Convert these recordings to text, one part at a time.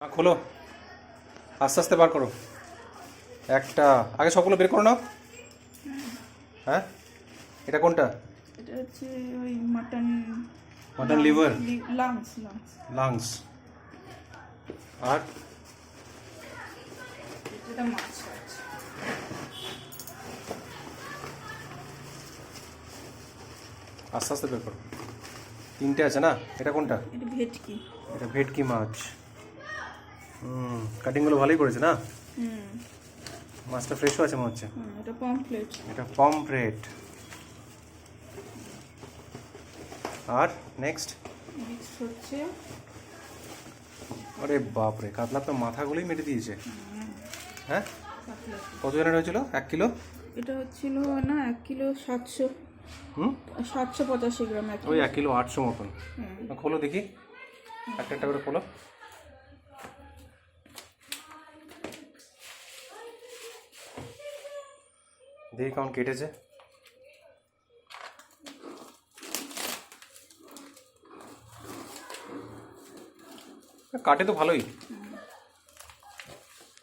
খোলো, আস্তে আস্তে বার করো। একটা আগে সবগুলো বের করো নাও। হ্যাঁ, এটা কোনটা? এটা হচ্ছে ওই mutton mutton liver, lungs lungs. আর এটা মাছ আছে। আস্তে আস্তে বের করো। তিনটে আছে না? এটা কোনটা? এটা ভেটকি। এটা ভেটকি মাছ। কাটিংগুলো ভালোই করেছে না? মাছটা ফ্রেশও আছে মনে হচ্ছে। এটা পমফ্লেট। এটা পমফ্রেট। আর নেক্সট হচ্ছে আরে বাপরে, কাতলা তো মাথাগুলোই মেটে দিয়েছে। হ্যাঁ, কাতলা। কত জনের হয়েছিল? 1 কিলো? এটা হচ্ছিল না 1 কিলো 700 785 গ্রাম। ওই 1 কিলো 800 মতন। খোলো দেখি, একটা একটা করে খোলো। দেখি কেমন কেটেছে। কাটে তো ভালোই।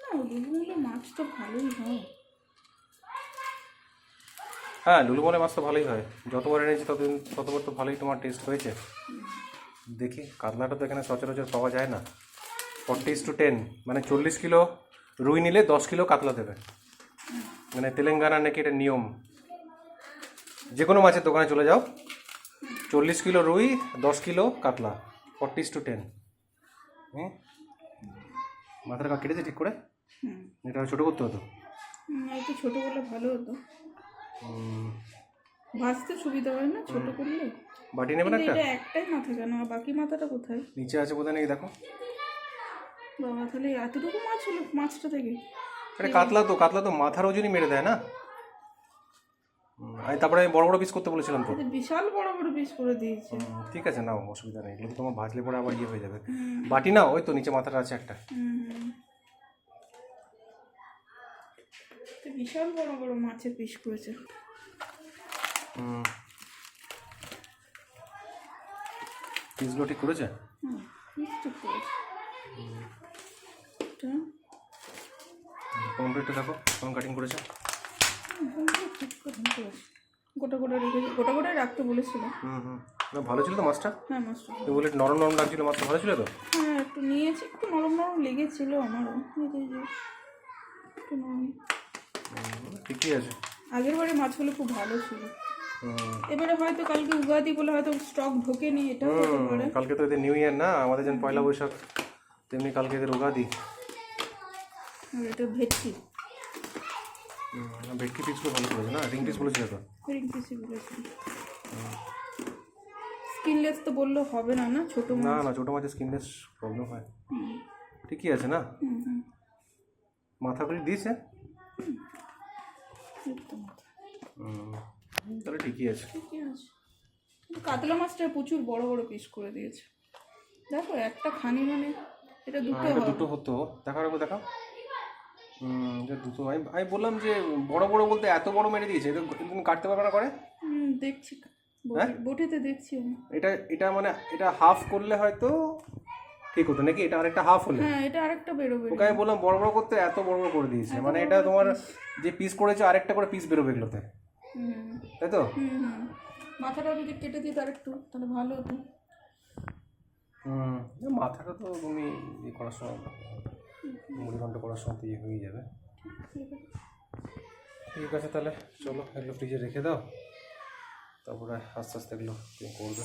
না লুলুমুলো মাছ তো ভালোই হয়। হ্যাঁ, লুলুমলে মাছ তো ভালোই হয়। যতবার এনেছি ততবার তো ভালোই তোমার টেস্ট হয়েছে। দেখি, কাতলাটা তো এখানে সচরাচর পাওয়া যায় না। 40:10, মানে 40 কিলো রুই নিলে 10 কিলো কাতলা দেবে। মানে তেলেঙ্গানার নাকি এটা নিয়ম। যে কোনো মাছের দোকানে চলে যাও, 40 কিলো রুই, 10 কিলো কাতলা, 40:10। মাথাটা কেটেছে ঠিক করে? এটা ছোটো করতে হতো। একটু ছোট করলে ভালো হতো, ভাজতে সুবিধা হয় না ছোট করলে। বাটি নেবে না একটা? এটা একটাই মাথা কেন, আর বাকি মাথাটা কোথায়? নিচে আছে কোথায় নাকি দেখো। বাবা, তাহলে এতটুকু মাছ হলো মাছটা থেকে? আরে কাতলা তো মাথার ওজনই মেরে দেয় না। তারপরে আমি বড় বড় পিস করতে বলেছিলাম তো। বিশাল বড় বড় পিস করে দিয়েছে। ঠিক আছে, নাও, অসুবিধা নেই। এগুলো তো তোমার ভাজলে পরে আবার ইয়ে হয়ে যাবে। বাটি নাও, ওই তো নিচে মাথাটা আছে একটা। বিশাল বড় বড় মাছের পিস করেছে। পিসগুলো ঠিক করেছে? পমফ্রেটটা দেখো কেমন কাটিং করেছে। গোটা গোটা রেখেছি, গোটা গোটাই রাখতে বলেছিল। ভালো ছিল তো মাছটা? হ্যাঁ, মাছটা তুই বলে নরম নরম লাগছিল, মাছটা ভালো ছিল তো? হ্যাঁ, একটু নিয়েছি, একটু নরম নরম লেগেছিল আমারও। একটু নরম। ঠিকই আছে। আগের বারে মাছগুলো খুব ভালো ছিল। এবারে হয়তো কালকে উগাদি বলে হয়তো স্টক ঢোকেনি, এটাও হতে পারে। কালকে তো এদের নিউ ইয়ার না, আমাদের যেন পয়লা বৈশাখ, তেমনি কালকে এদের উগাদি। এটা ভেটকি। ভেটকি পিসগুলো ভালো করেছে না? রিং পিস বলেছিল তো? রিং পিসই বলেছি। স্কিনলেস তো বললেও হবে না, না ছোট মাছ। না, ছোটো মাছের স্কিনলেস প্রবলেম হয়। ঠিকই আছে না? মাথাগুলি দিয়েছে? তাহলে ঠিকই আছে। ঠিকই আছে। কাতলা মাছটা প্রচুর বড় বড় পিস করে দিয়েছে। দেখো একটা খানি, মানে এটা দুটো হতো। দেখার আগে দেখাও। এটা দুটো। আমি বললাম যে বড় বড় বলতে এত বড় মেরে দিয়েছে, এটা তুমি কাটতে পারবে না করে? দেখছি, বটিতে দেখছি। এটা মানে এটা হাফ করলে হয়তো ঠিক হতো নাকি? এটা আরেকটা হাফ হলে। হ্যাঁ, এটা আরেকটা বেরোবে। ওকে আমি বললাম বড় বড় করতে, এত বড় বড় করে দিয়েছে। মানে এটা তোমার যে পিস করেছে আরেকটা করে পিস বেরোবে এগুলোতে, তাই তো? মাথাটা যদি কেটে দিই তার একটু, তাহলে ভালো হতো। মাথাটা তো তুমি ইয়ে করার সময়, মুড়ি ঘন্টা করার সময় তো ইয়ে হয়ে যাবে। ঠিক আছে, তাহলে চলো এগুলো ফ্রিজে রেখে দাও, তারপরে আস্তে আস্তে এগুলো করবে।